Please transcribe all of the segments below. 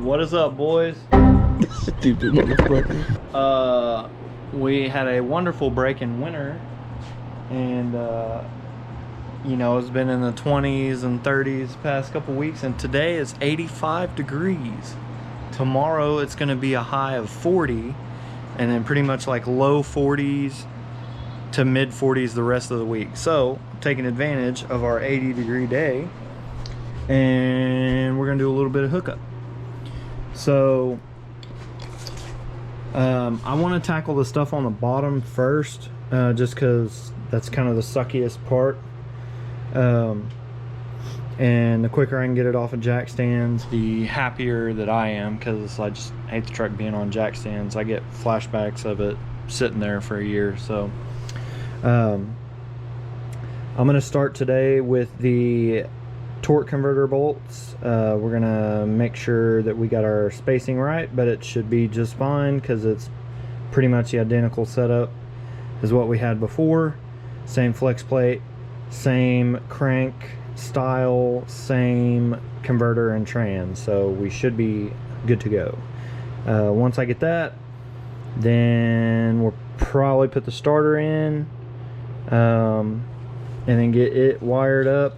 What is up, boys? Stupid motherfucker. We had a wonderful break in winter, and you know, it's been in the 20s and 30s the past couple weeks, and today is 85 degrees. Tomorrow it's going to be a high of 40, and then pretty much like low 40s to mid 40s the rest of the week. So I'm taking advantage of our 80-degree day, and we're going to do a little bit of hookup. So I want to tackle the stuff on the bottom first, just because that's kind of the suckiest part. And the quicker I can get it off of jack stands, the happier that I am, because I just hate the truck being on jack stands. I get flashbacks of it sitting there for a year. So I'm going to start today with the torque converter bolts. We're gonna make sure that we got our spacing right, but it should be just fine because it's pretty much the identical setup as what we had before. Same flex plate, same crank style, same converter and trans, so we should be good to go. Once I get that, then we'll probably put the starter in, and then get it wired up.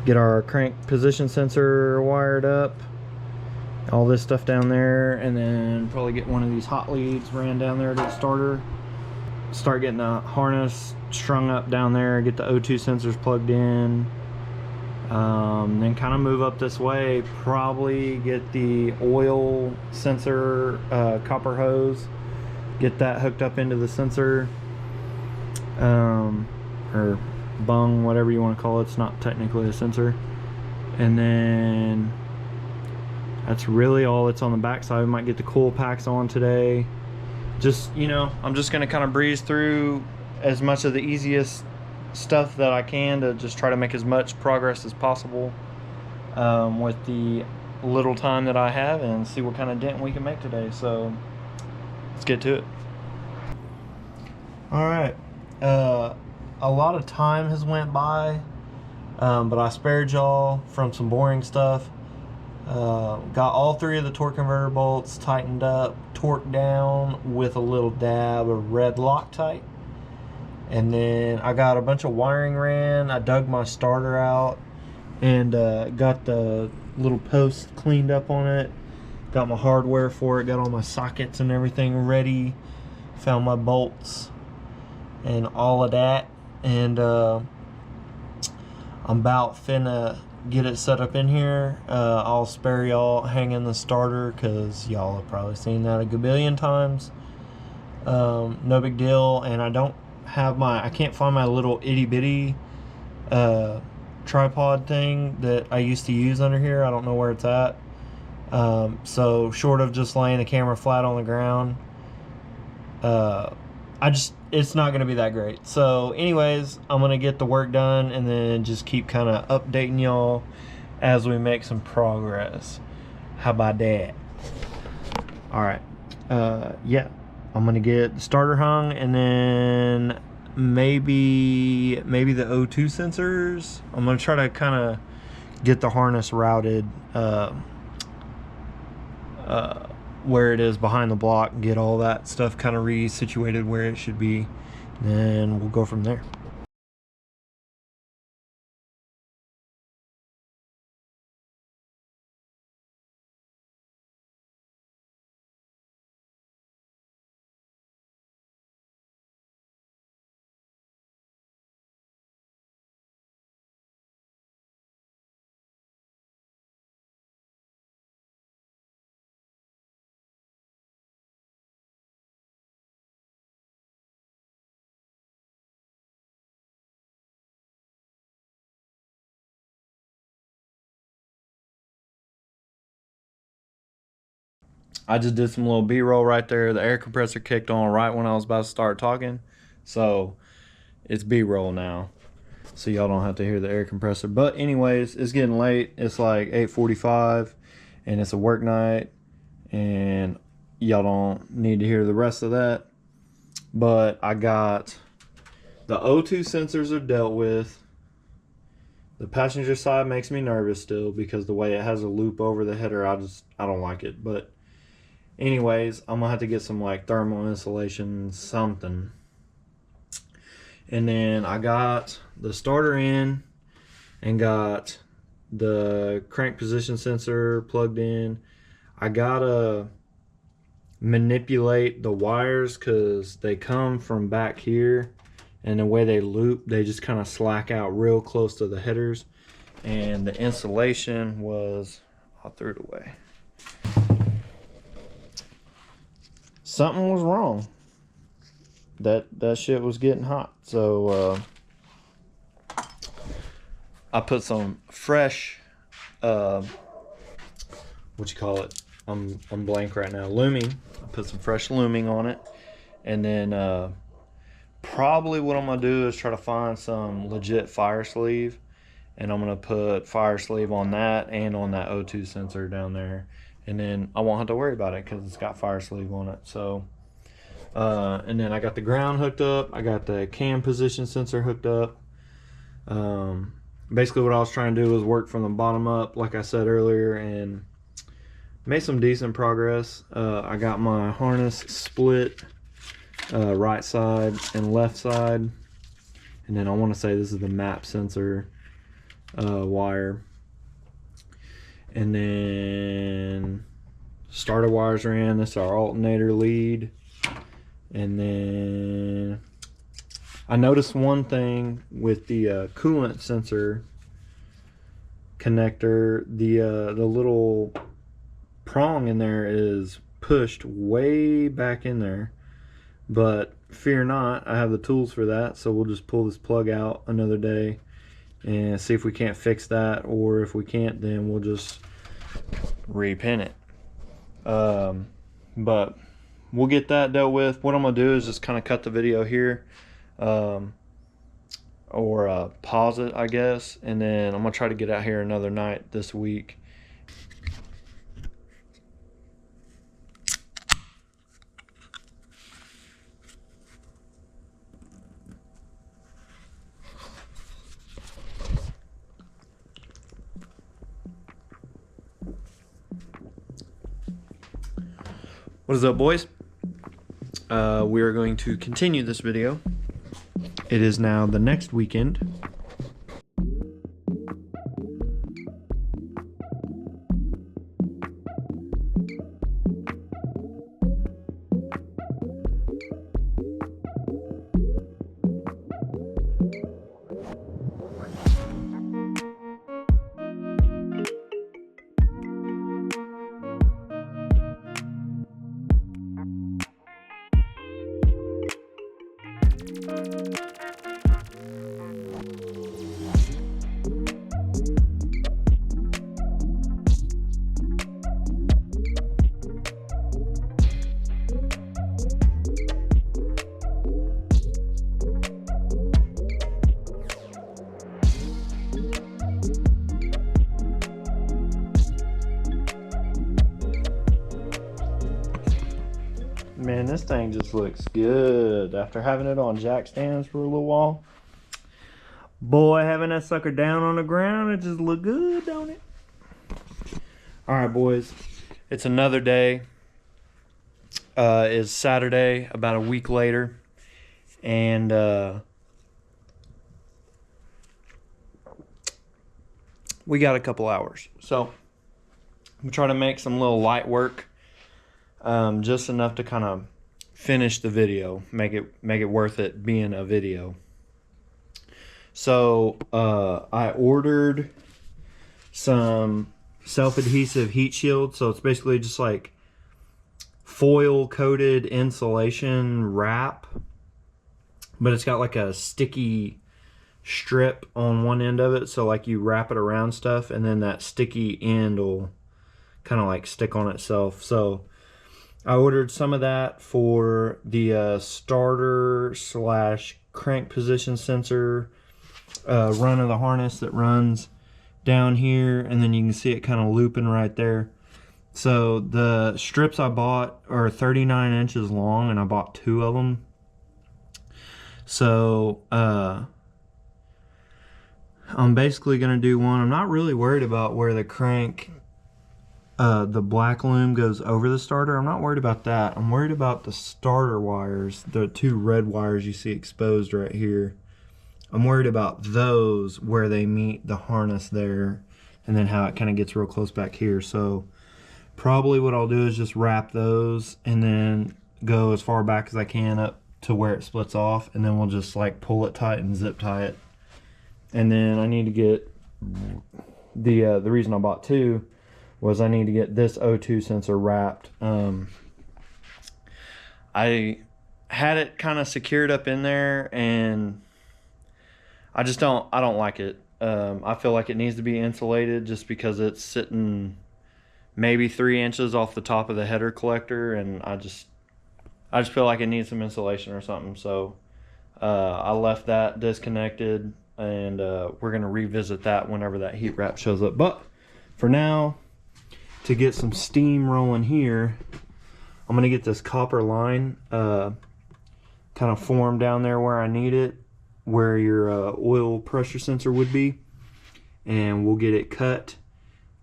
Get our crank position sensor wired up, all this stuff down there, and then probably get one of these hot leads ran down there to the starter. Start getting the harness strung up down there, get the O2 sensors plugged in, then kind of move up this way, probably get the oil sensor copper hose, get that hooked up into the sensor, or bung, whatever you want to call it. It's not technically a sensor. And then that's really all that's on the back side. We might get the coil packs on today. Just, you know, I'm just going to kind of breeze through as much of the easiest stuff that I can to just try to make as much progress as possible with the little time that I have, and see what kind of dent we can make today. So let's get to it. All right. A lot of time has went by, but I spared y'all from some boring stuff. Got all three of the torque converter bolts tightened up, torqued down with a little dab of red Loctite. And then I got a bunch of wiring ran. I dug my starter out and got the little post cleaned up on it. Got my hardware for it, got all my sockets and everything ready. Found my bolts and all of that. And I'm about finna get it set up in here. I'll spare y'all hanging the starter because y'all have probably seen that a gabillion times. No big deal. And I can't find my little itty bitty tripod thing that I used to use under here. I don't know where it's at. So short of just laying the camera flat on the ground, it's not going to be that great. So anyways, I'm going to get the work done and then just keep kind of updating y'all as we make some progress. How about that? All right. Yeah, I'm going to get the starter hung, and then maybe the O2 sensors. I'm going to try to kind of get the harness routed where it is behind the block, and get all that stuff kind of resituated where it should be. Then we'll go from there. I just did some little B-roll right there. The air compressor kicked on right when I was about to start talking. So it's B-roll now, so y'all don't have to hear the air compressor. But anyways, it's getting late. It's like 8:45 and it's a work night, and y'all don't need to hear the rest of that. But I got the O2 sensors are dealt with. The passenger side makes me nervous still because the way it has a loop over the header, I don't like it. But anyways, I'm gonna have to get some like thermal insulation, something. And then I got the starter in and got the crank position sensor plugged in. I gotta manipulate the wires because they come from back here, and the way they loop, they just kind of slack out real close to the headers. And the insulation was, I threw it away. Something was wrong. That shit was getting hot. So I put some fresh what you call it? I'm blank right now. Looming. I put some fresh looming on it, and then probably what I'm gonna do is try to find some legit fire sleeve, and I'm gonna put fire sleeve on that and on that O2 sensor down there, and then I won't have to worry about it because it's got fire sleeve on it. So and then I got the ground hooked up, I got the cam position sensor hooked up. Basically what I was trying to do was work from the bottom up, like I said earlier, and made some decent progress. I got my harness split right side and left side, and then I want to say this is the map sensor wire, and then starter wires are in. This is our alternator lead. And then I noticed one thing with the coolant sensor connector, the little prong in there is pushed way back in there, but fear not, I have the tools for that. So we'll just pull this plug out another day and see if we can't fix that, or if we can't, then we'll just repin it. But we'll get that dealt with. What I'm gonna do is just kind of cut the video here, or pause it, I guess, and then I'm gonna try to get out here another night this week. What is up, boys? We are going to continue this video. It is now the next weekend. Man, this thing just looks good after having it on jack stands for a little while. Boy, having that sucker down on the ground, it just look good, don't it? All right, boys, it's another day. It's Saturday, about a week later, and we got a couple hours. So I'm trying to make some little light work. Just enough to kind of finish the video, make it worth it being a video. So I ordered some self-adhesive heat shield. So it's basically just like foil coated insulation wrap, but it's got like a sticky strip on one end of it. So like you wrap it around stuff, and then that sticky end will kind of like stick on itself. So I ordered some of that for the starter / crank position sensor run of the harness that runs down here, and then you can see it kind of looping right there. So the strips I bought are 39 inches long, and I bought 2 of them. So I'm basically going to do one. I'm not really worried about where the crank, the black loom goes over the starter. I'm not worried about that. I'm worried about the starter wires, the 2 red wires you see exposed right here. I'm worried about those where they meet the harness there, and then how it kind of gets real close back here. So probably what I'll do is just wrap those and then go as far back as I can up to where it splits off, and then we'll just like pull it tight and zip tie it. And then I need to get the reason I bought 2 was I need to get this O2 sensor wrapped. I had it kind of secured up in there, and I don't like it. I feel like it needs to be insulated just because it's sitting maybe 3 inches off the top of the header collector, and I just feel like it needs some insulation or something. So I left that disconnected, and we're gonna revisit that whenever that heat wrap shows up. But for now, to get some steam rolling here, I'm gonna get this copper line kind of formed down there where I need it, where your oil pressure sensor would be, and we'll get it cut,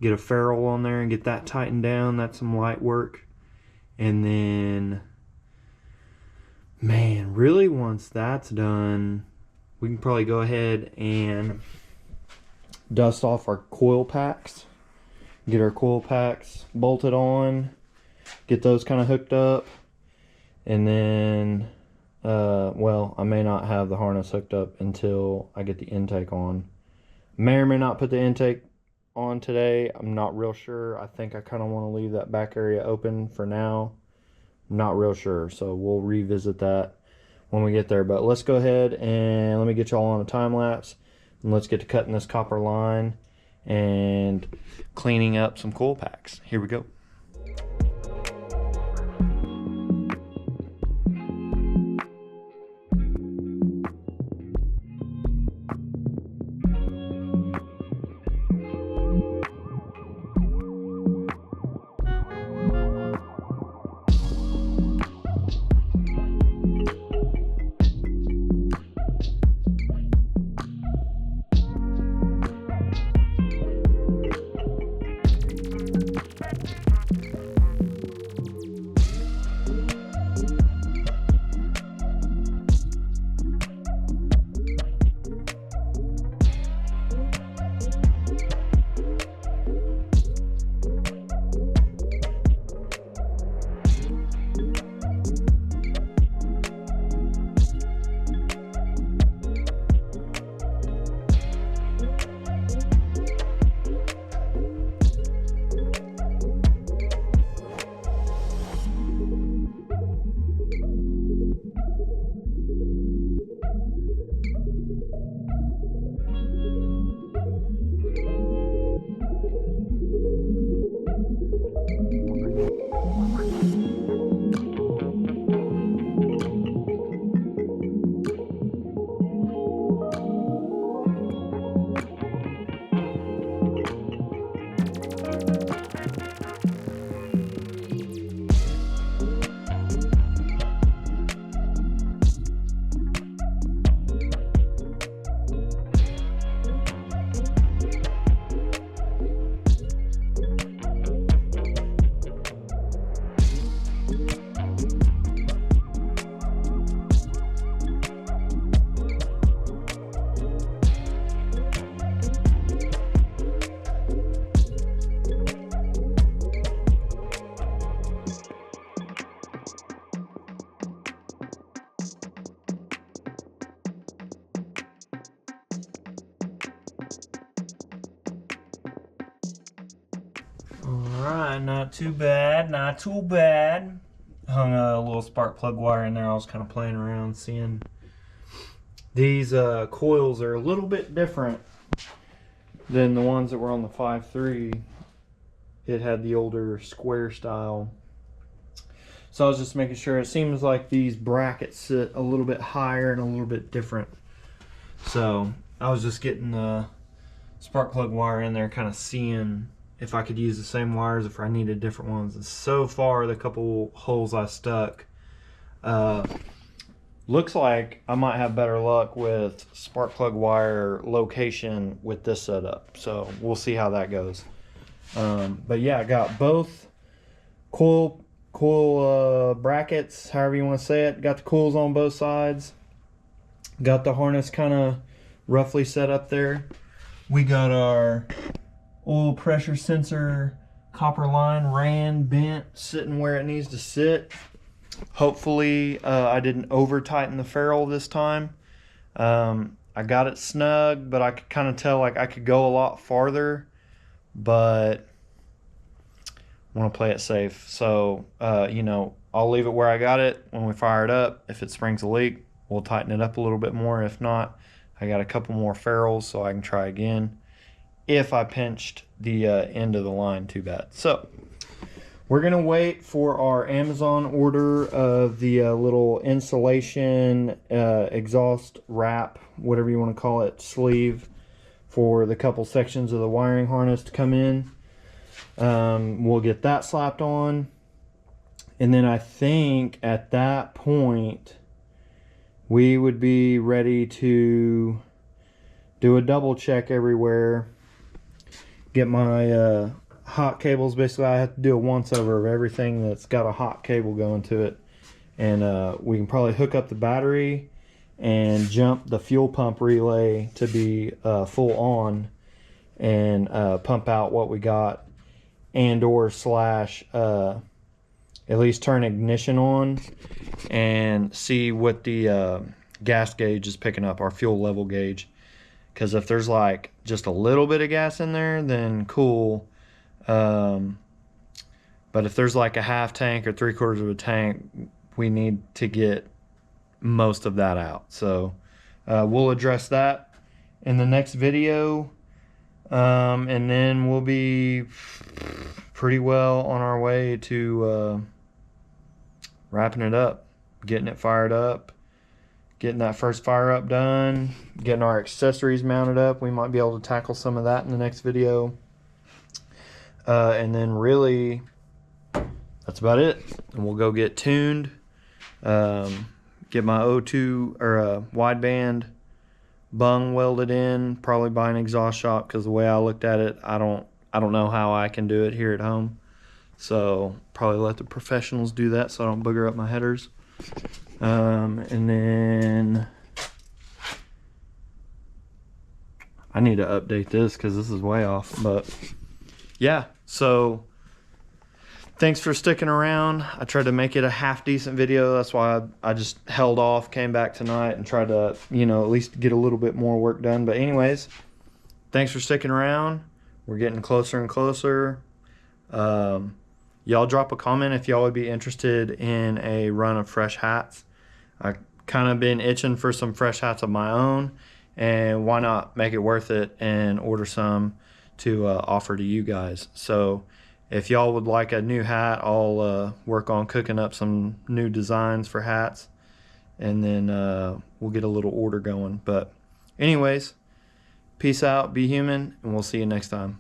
get a ferrule on there and get that tightened down. That's some light work. And then, man, really once that's done, we can probably go ahead and dust off our coil packs, get our coil packs bolted on, get those kind of hooked up, and then well, I may not have the harness hooked up until I get the intake on. May or may not put the intake on today. I'm not real sure. I think I kind of want to leave that back area open for now. I'm not real sure, so we'll revisit that when we get there. But let's go ahead and let me get y'all on a time lapse, and let's get to cutting this copper line and cleaning up some coil packs. Here we go. Alright, not too bad, not too bad. Hung a little spark plug wire in there. I was kind of playing around, seeing these coils are a little bit different than the ones that were on the 5.3. It had the older square style. So I was just making sure. It seems like these brackets sit a little bit higher and a little bit different. So I was just getting the spark plug wire in there, kind of seeing if I could use the same wires, if I needed different ones. And so far, the couple holes I stuck, looks like I might have better luck with spark plug wire location with this setup. So we'll see how that goes. But yeah, I got both coil brackets, however you want to say it. Got the coils on both sides. Got the harness kind of roughly set up there. We got our oil pressure sensor copper line ran bent, sitting where it needs to sit. Hopefully I didn't over tighten the ferrule this time. I got it snug, but I could kind of tell like I could go a lot farther, but I want to play it safe. So you know, I'll leave it where I got it. When we fire it up, if it springs a leak, we'll tighten it up a little bit more. If not, I got a couple more ferrules so I can try again if I pinched the end of the line too bad. So we're gonna wait for our Amazon order of the little insulation exhaust wrap, whatever you want to call it, sleeve for the couple sections of the wiring harness to come in. We'll get that slapped on, and then I think at that point we would be ready to do a double check everywhere, get my hot cables. Basically I have to do a once over of everything that's got a hot cable going to it, and we can probably hook up the battery and jump the fuel pump relay to be full on, and pump out what we got, and or slash at least turn ignition on and see what the gas gauge is picking up, our fuel level gauge. Because if there's like just a little bit of gas in there, then cool. But if there's like a half tank or 3/4 of a tank, we need to get most of that out. So we'll address that in the next video, and then we'll be pretty well on our way to wrapping it up, getting it fired up, getting that first fire up done, getting our accessories mounted up. We might be able to tackle some of that in the next video. And then really, that's about it. And we'll go get tuned, get my O2 or wideband bung welded in, probably buy an exhaust shop, because the way I looked at it, I don't know how I can do it here at home. So probably let the professionals do that so I don't booger up my headers. And then I need to update this because this is way off. But yeah, so thanks for sticking around. I tried to make it a half decent video. That's why I just held off, came back tonight and tried to, you know, at least get a little bit more work done. But anyways, thanks for sticking around. We're getting closer and closer. Y'all drop a comment if y'all would be interested in a run of fresh hats. I kind of been itching for some fresh hats of my own, and why not make it worth it and order some to offer to you guys. So if y'all would like a new hat, I'll work on cooking up some new designs for hats, and then we'll get a little order going. But anyways, peace out, be human, and we'll see you next time.